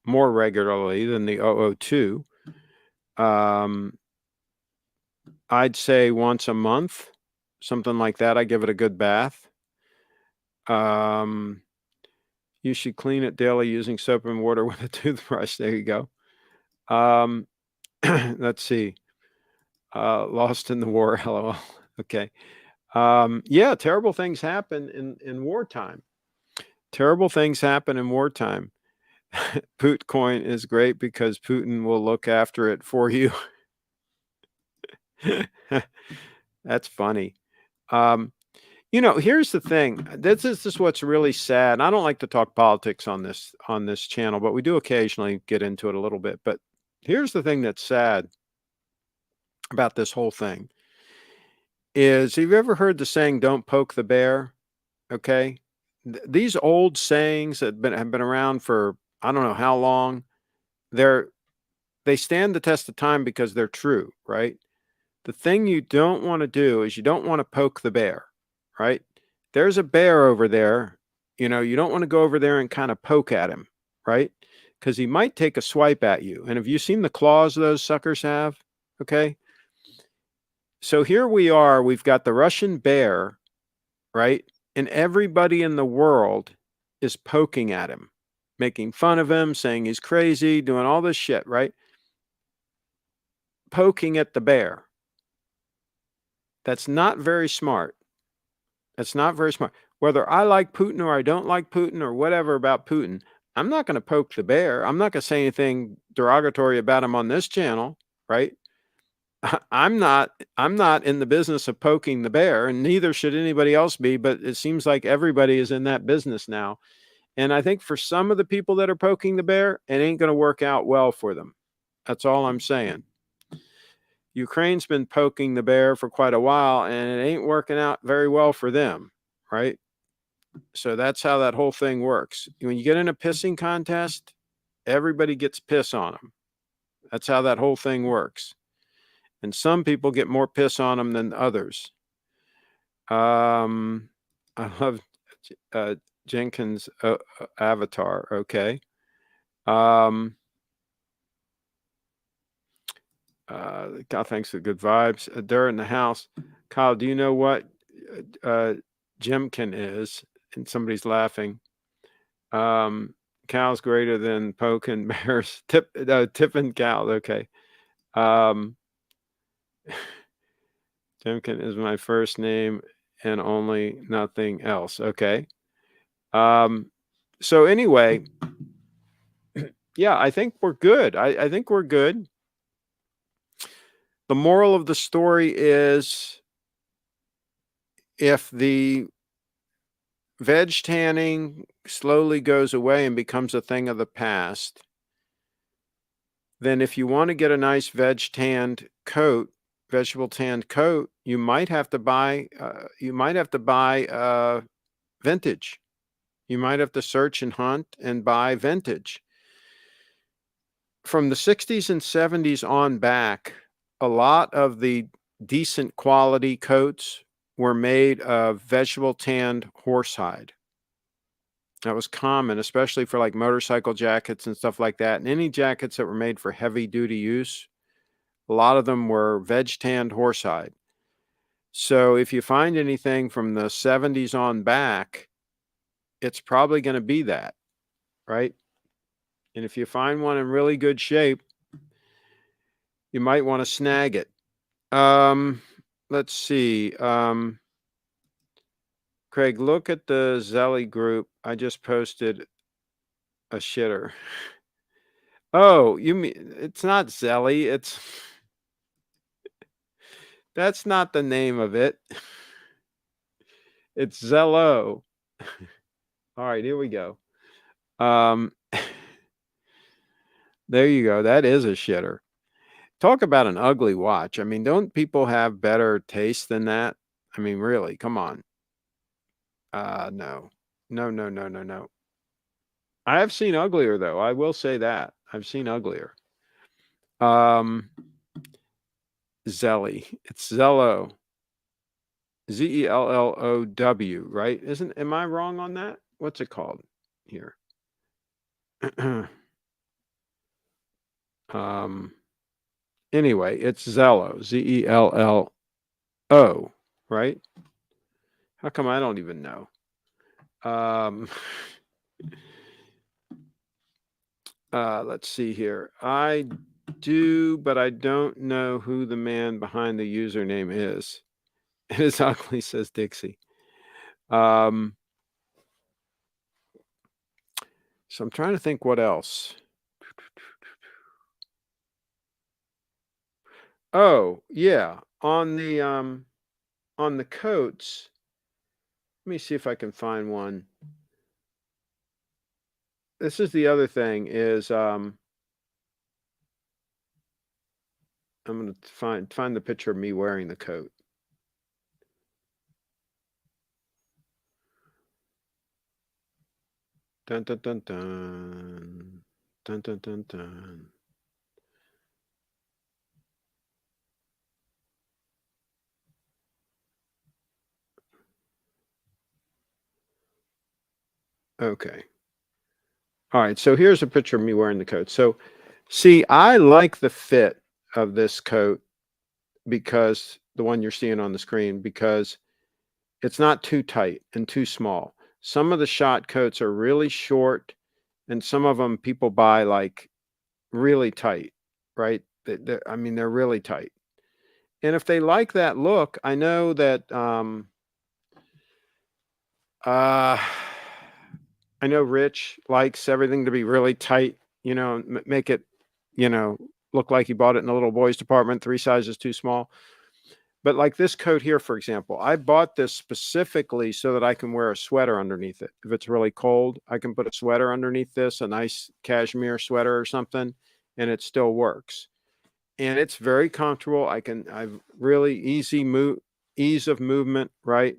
more regularly than the 002. I'd say once a month, something like that. I give it a good bath. You should clean it daily using soap and water with a toothbrush. There you go. Let's see. Lost in the war. LOL. Okay. Yeah, terrible things happen in wartime. Terrible things happen in wartime. Putin is great because Putin will look after it for you. That's funny. Here's the thing. This is what's really sad. I don't like to talk politics on this channel, but we do occasionally get into it a little bit. But here's the thing that's sad about this whole thing is, have you ever heard the saying, don't poke the bear? Okay. These old sayings that have been around for I don't know how long, they stand the test of time because they're true, right? The thing you don't want to do is you don't want to poke the bear, right? There's a bear over there. You don't want to go over there and kind of poke at him, right? Because he might take a swipe at you. And have you seen the claws those suckers have? Okay. So here we are. We've got the Russian bear, right? And everybody in the world is poking at him, making fun of him, saying he's crazy, doing all this shit, right? Poking at the bear. That's not very smart. That's not very smart. Whether I like Putin or I don't like Putin or whatever about Putin, I'm not going to poke the bear. I'm not going to say anything derogatory about him on this channel, right? I'm not in the business of poking the bear, and neither should anybody else be, but it seems like everybody is in that business now. And I think for some of the people that are poking the bear, it ain't going to work out well for them. That's all I'm saying. Ukraine's been poking the bear for quite a while, and it ain't working out very well for them, right? So that's how that whole thing works. When you get in a pissing contest, everybody gets piss on them. That's how that whole thing works. And some people get more piss on them than others. I love Jenkins' avatar. Okay. God, thanks for the good vibes. They're in the house. Kyle, do you know what Jimkin is? And somebody's laughing. Cal's greater than poke and bears. Tip and Cal. Okay. Jimkin is my first name and only nothing else. Okay. So anyway, yeah, I think we're good. I think we're good. The moral of the story is, if the veg tanning slowly goes away and becomes a thing of the past, then if you want to get a nice vegetable tanned coat, you might have to buy vintage. You might have to search and hunt and buy vintage. From the 60s and 70s on back, a lot of the decent quality coats were made of vegetable tanned horsehide. That was common, especially for like motorcycle jackets and stuff like that. And any jackets that were made for heavy duty use, a lot of them were veg tanned horsehide. So if you find anything from the 70s on back, it's probably going to be that, right? And if you find one in really good shape, you might want to snag it. Let's see. Craig, look at the Zelly group. I just posted a shitter. Oh, you mean it's not Zelly? That's not the name of it. It's Zello. All right, here we go. There you go. That is a shitter. Talk about an ugly watch. I mean, don't people have better taste than that? I mean, really, come on. No. No, no, no, no, no. I have seen uglier though. I will say that. I've seen uglier. Zelly. It's Zello. Zellow, right? Am I wrong on that? What's it called here? Anyway, it's Zello, Zello, right? How come I don't even know? Let's see here. I do, but I don't know who the man behind the username is. It is ugly, says Dixie. So I'm trying to think what else. Oh, yeah. On the coats. Let me see if I can find one. This is the other thing is I'm gonna find the picture of me wearing the coat. Dun dun dun dun. Dun dun dun dun. Okay. All right, so here's a picture of me wearing the coat. So see, I like the fit of this coat because the one you're seeing on the screen, because it's not too tight and too small. Some of the shot coats are really short, and some of them people buy like really tight, right? I mean, they're really tight. And if they like that look, I know that uh, I know Rich likes everything to be really tight, make it, look like he bought it in a little boys department, 3 sizes too small. But like this coat here, for example, I bought this specifically so that I can wear a sweater underneath it. If it's really cold, I can put a sweater underneath this, a nice cashmere sweater or something, and it still works. And it's very comfortable. I've really ease of movement, right?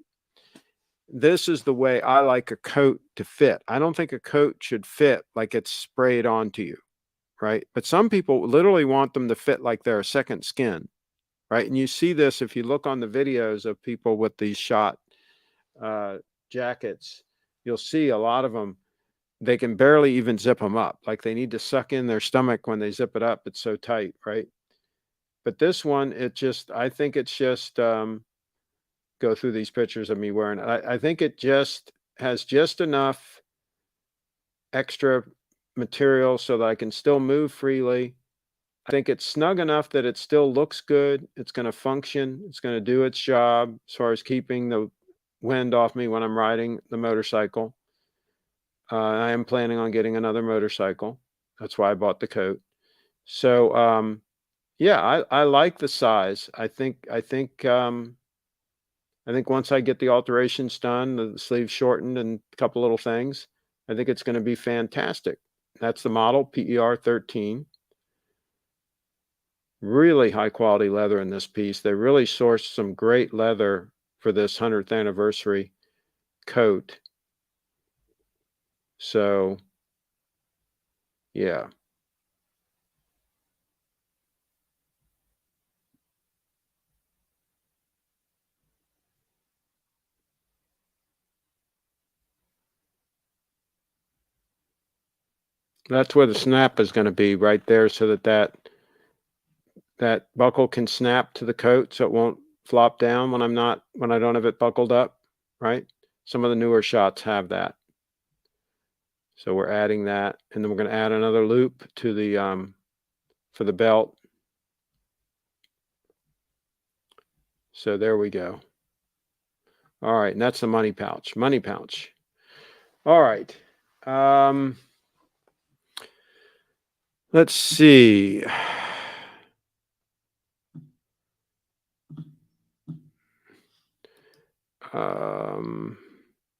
This is the way I like a coat to fit. I don't think a coat should fit like it's sprayed onto you, right? But some people literally want them to fit like they're a second skin, right? And you see this if you look on the videos of people with these shot jackets, you'll see a lot of them, they can barely even zip them up. Like they need to suck in their stomach when they zip it up. It's so tight, right? But this one, I think it's just, go through these pictures of me wearing it. I think it just has just enough extra material so that I can still move freely. I think it's snug enough that it still looks good. It's going to function. It's going to do its job as far as keeping the wind off me when I'm riding the motorcycle. I am planning on getting another motorcycle. That's why I bought the coat. So, yeah, I like the size. I think once I get the alterations done, the sleeves shortened and a couple little things, I think it's going to be fantastic. That's the model PER 13. Really high quality leather in this piece. They really sourced some great leather for this 100th anniversary coat. So, yeah. That's where the snap is going to be, right there, so that buckle can snap to the coat so it won't flop down when I don't have it buckled up, right? Some of the newer shots have that. So we're adding that, and then we're going to add another loop to the for the belt. So there we go. All right, and that's the money pouch. Money pouch. All right. Let's see.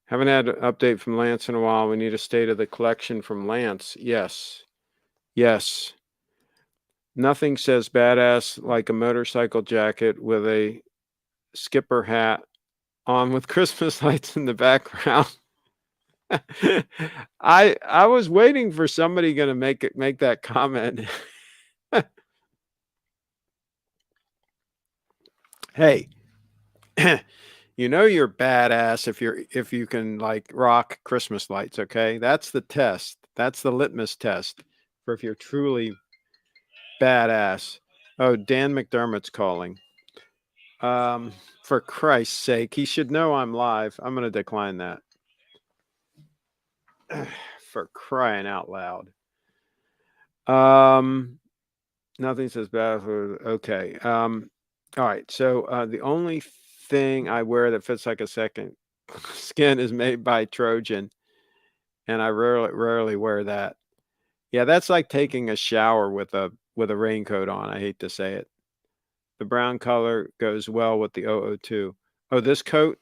Haven't had an update from Lance in a while. We need a state of the collection from Lance. Yes. Yes. Nothing says badass like a motorcycle jacket with a skipper hat on with Christmas lights in the background. I was waiting for somebody going to make that comment. Hey, you know you're badass if you can like rock Christmas lights, okay? That's the test. That's the litmus test for if you're truly badass. Oh, Dan McDermott's calling. For Christ's sake, he should know I'm live. I'm going to decline that. For crying out loud. Nothing says bad. Okay. All right. So the only thing I wear that fits like a second skin is made by Trojan, and I rarely wear that. Yeah, that's like taking a shower with a raincoat on. I hate to say it. The brown color goes well with the 002. Oh, this coat?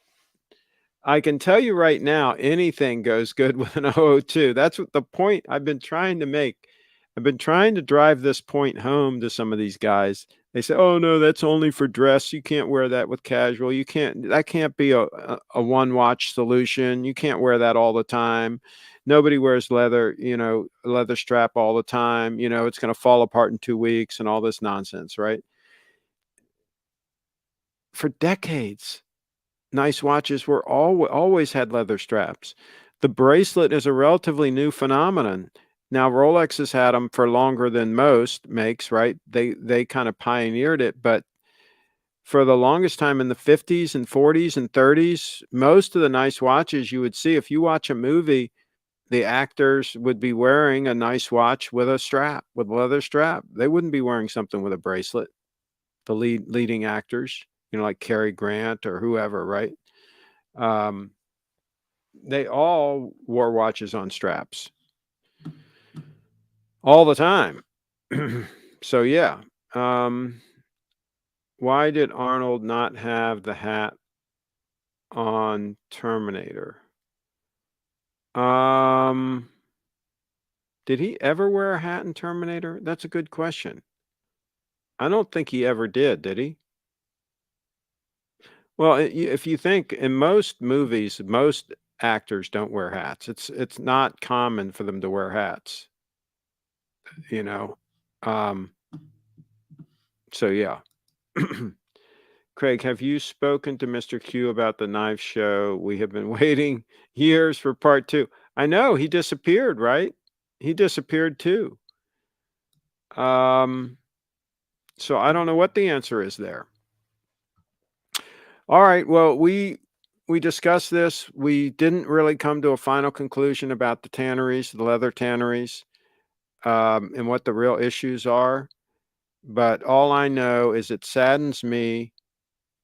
I can tell you right now, anything goes good with an 002. That's what the point I've been trying to make. I've been trying to drive this point home to some of these guys. They say, "Oh no, that's only for dress. You can't wear that with casual. You can't. That can't be a one watch solution. You can't wear that all the time. Nobody wears leather, leather strap all the time. It's going to fall apart in 2 weeks and all this nonsense, right?" For decades, nice watches were always had leather straps. The bracelet is a relatively new phenomenon. Now Rolex has had them for longer than most makes, right? They kind of pioneered it, but for the longest time in the 50s and 40s and 30s, most of the nice watches you would see, if you watch a movie, the actors would be wearing a nice watch with a strap, with a leather strap. They wouldn't be wearing something with a bracelet. The leading actors, like Cary Grant or whoever, right? They all wore watches on straps all the time. So yeah. Why did Arnold not have the hat on Terminator? Did he ever wear a hat in Terminator? That's a good question. I don't think he ever did he? Well, if you think in most movies, most actors don't wear hats. It's not common for them to wear hats, you know. Um, so yeah. Craig, have you spoken to Mr. Q about the knife show? We have been waiting years for part 2. I know he disappeared, right? He disappeared too. So I don't know what the answer is there. All right. Well, we discussed this. We didn't really come to a final conclusion about the tanneries, the leather tanneries, and what the real issues are. But all I know is it saddens me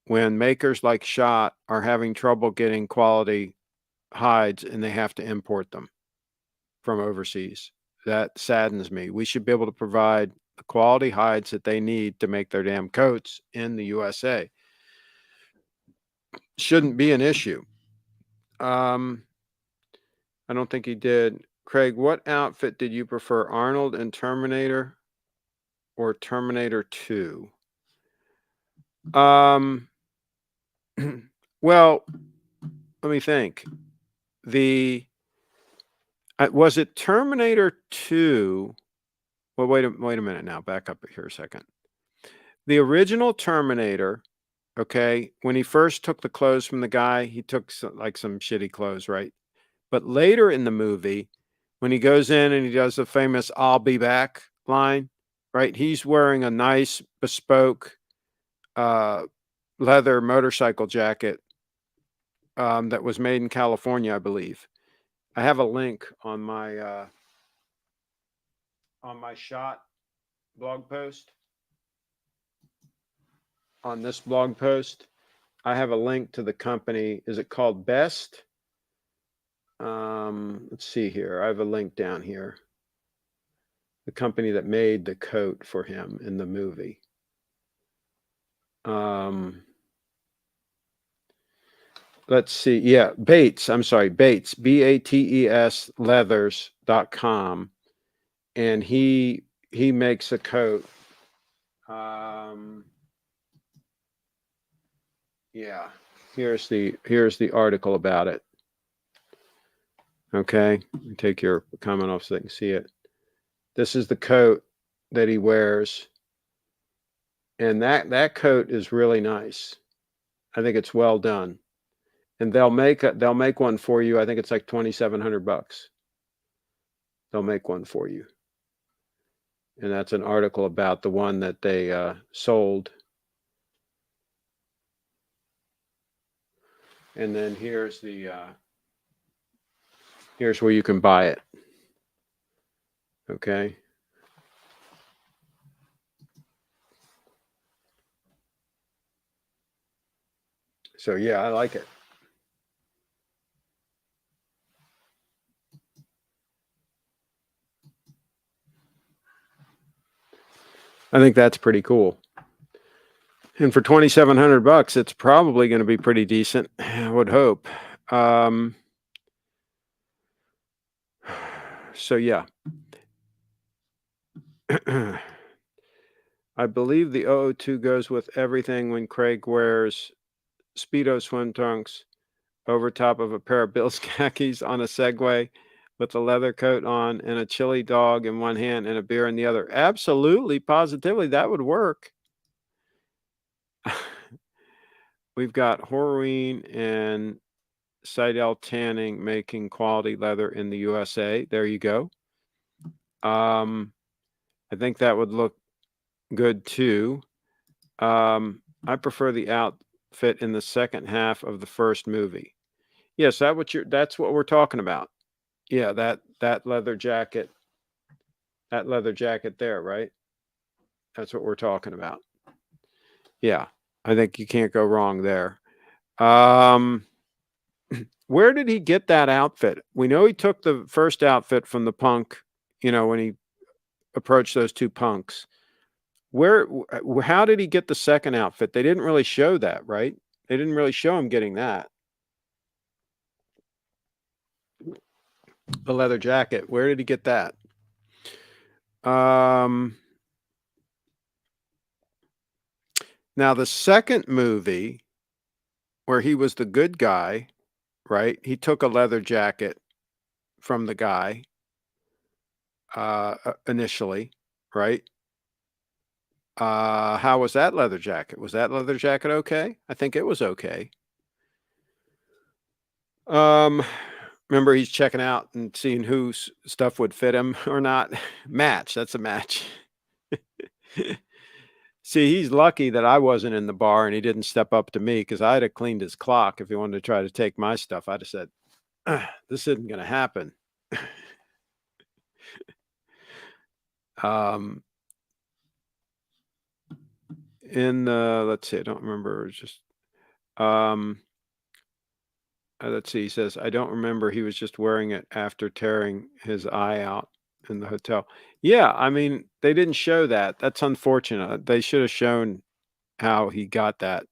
when makers like Schott are having trouble getting quality hides and they have to import them from overseas. That saddens me. We should be able to provide the quality hides that they need to make their damn coats in the USA. Shouldn't be an issue. I don't think he did. Craig, what outfit did you prefer, Arnold in Terminator or Terminator 2? Well, let me think. Was it Terminator 2? Well, wait a minute now. Back up here a second. The original Terminator, okay, when he first took the clothes from the guy, he took some shitty clothes, right? But later in the movie, when he goes in and he does the famous "I'll be back" line, right? He's wearing a nice bespoke leather motorcycle jacket that was made in California, I believe. I have a link on my Schott blog post. On this blog post, I have a link to the company. Is it called Best? Let's see here. I have a link down here. The company that made the coat for him in the movie. let's see. Yeah, Bates. I'm sorry, Bates. BATES leathers.com. And he makes a coat. Yeah. Here's the article about it. Okay. Take your comment off so they can see it. This is the coat that he wears. And that coat is really nice. I think it's well done. And they'll make one for you. I think it's like $2,700. They'll make one for you. And that's an article about the one that they sold. And then here's where you can buy it. Okay. So yeah, I like it. I think that's pretty cool. And for $2,700, it's probably going to be pretty decent. I would hope. So yeah. I believe the 002 goes with everything when Craig wears Speedo swim trunks over top of a pair of Bill's khakis on a Segway with a leather coat on and a chili dog in one hand and a beer in the other. Absolutely, positively, that would work. We've got Horween and Seidel Tanning making quality leather in the USA. There you go. I think that would look good too. I prefer the outfit in the second half of the first movie. Yes, that's what we're talking about. Yeah, that leather jacket. That leather jacket there, right? That's what we're talking about. Yeah, I think you can't go wrong there. Where did he get that outfit? We know he took the first outfit from the punk, when he approached those two punks. How did he get the second outfit? They didn't really show that, right? They didn't really show him getting that. The leather jacket. Where did he get that? Now the second movie where he was the good guy, right? He took a leather jacket from the guy initially, right? How was that leather jacket? Was that leather jacket okay? I think it was okay. Remember he's checking out and seeing whose stuff would fit him or not. Match. That's a match. See, he's lucky that I wasn't in the bar and he didn't step up to me because I'd have cleaned his clock if he wanted to try to take my stuff. I'd have said, this isn't going to happen. Let's see, I don't remember. It's just, let's see, he says, I don't remember. He was just wearing it after tearing his eye out in the hotel. Yeah, I mean, they didn't show that. That's unfortunate. They should have shown how he got that,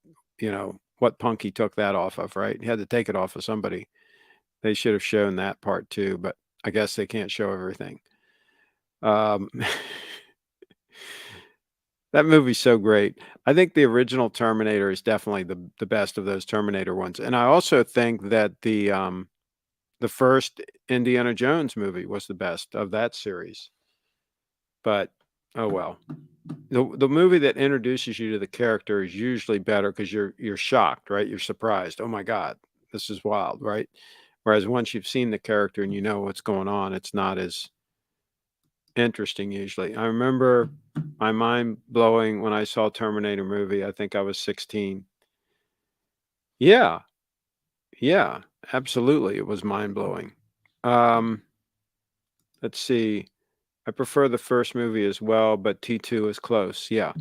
what punk he took that off of, right? He had to take it off of somebody. They should have shown that part too, but I guess they can't show everything. That movie's so great. I think the original Terminator is definitely the best of those Terminator ones. And I also think that the first Indiana Jones movie was the best of that series. But oh well. The movie that introduces you to the character is usually better because you're shocked, right? You're surprised. Oh my God, this is wild, right? Whereas once you've seen the character and you know what's going on, it's not as interesting usually. I remember my mind blowing when I saw Terminator movie. I think I was 16. Yeah, absolutely. It was mind blowing. Let's see. I prefer the first movie as well, but T2 is close. Yeah,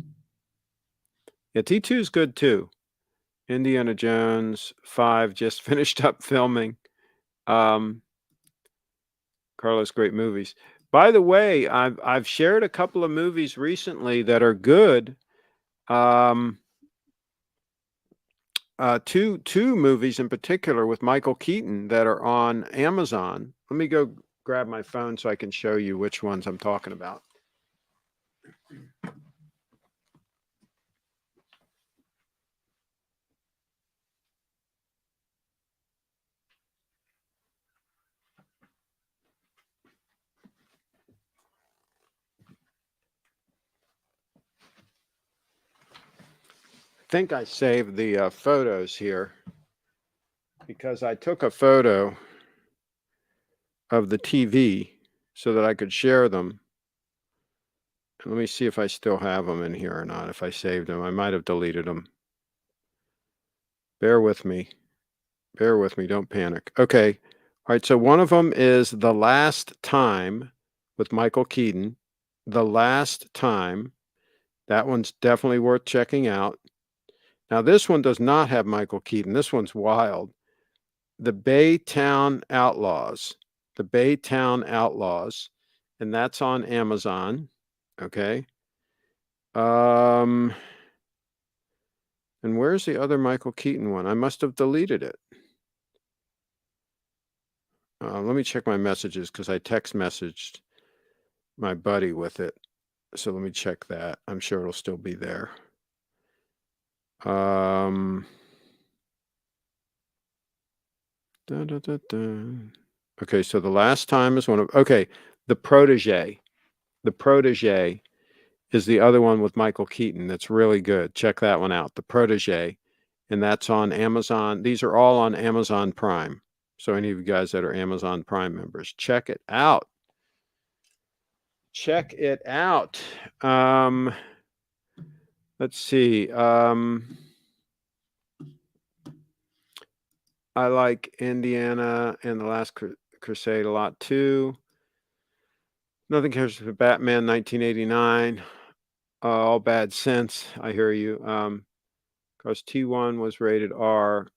T2 is good too. Indiana Jones 5 just finished up filming. Carlos, great movies. By the way, I've shared a couple of movies recently that are good. two movies in particular with Michael Keaton that are on Amazon. Let me go grab my phone so I can show you which ones I'm talking about. I think I saved the photos here because I took a photo of the TV so that I could share them. Let me see if I still have them in here or not. If I saved them, I might have deleted them. Bear with me. Bear with me. Don't panic. Okay. All right. So one of them is The Last Time with Michael Keaton. The Last Time. That one's definitely worth checking out. Now, this one does not have Michael Keaton. This one's wild. The Baytown Outlaws. The Baytown Outlaws. And that's on Amazon. Okay. And where's the other Michael Keaton one? I must have deleted it. Let me check my messages because I text messaged my buddy with it. So let me check that. I'm sure it'll still be there. Okay, so The Last Time is one of, okay, The Protege. The Protege is the other one with Michael Keaton that's really good. Check that one out, The Protege. And that's on Amazon. These are all on Amazon Prime. So any of you guys that are Amazon Prime members, check it out. Check it out. Let's see. I like Indiana and The Last Crusade a lot too. Nothing Cares for Batman 1989. All Bad Sense. I hear you. Because T1 was rated R.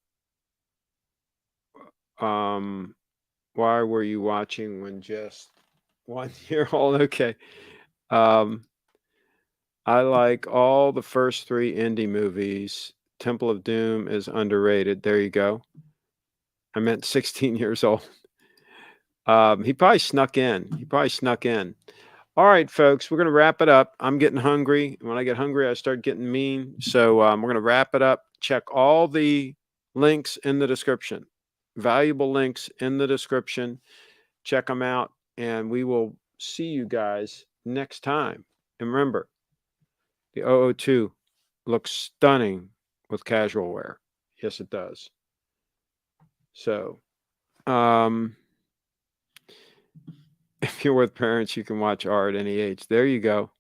Why were you watching when just 1 year old? Okay. I like all the first 3 indie movies. Temple of Doom is underrated. There you go. I meant 16 years old. He probably snuck in. All right, folks, we're going to wrap it up. I'm getting hungry. When I get hungry, I start getting mean. So we're going to wrap it up. Check all the links in the description. Valuable links in the description. Check them out. And we will see you guys next time. And remember, the 002 looks stunning with casual wear. Yes, it does. So, if you're with parents, you can watch R at any age. There you go.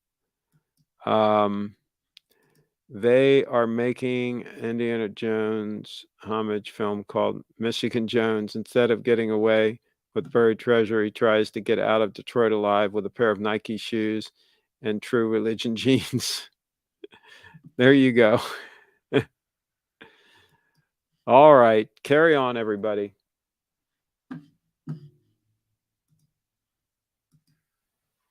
They are making Indiana Jones homage film called Michigan Jones. Instead of getting away with buried treasure, he tries to get out of Detroit alive with a pair of Nike shoes and True Religion jeans. There you go. All right. Carry on, everybody.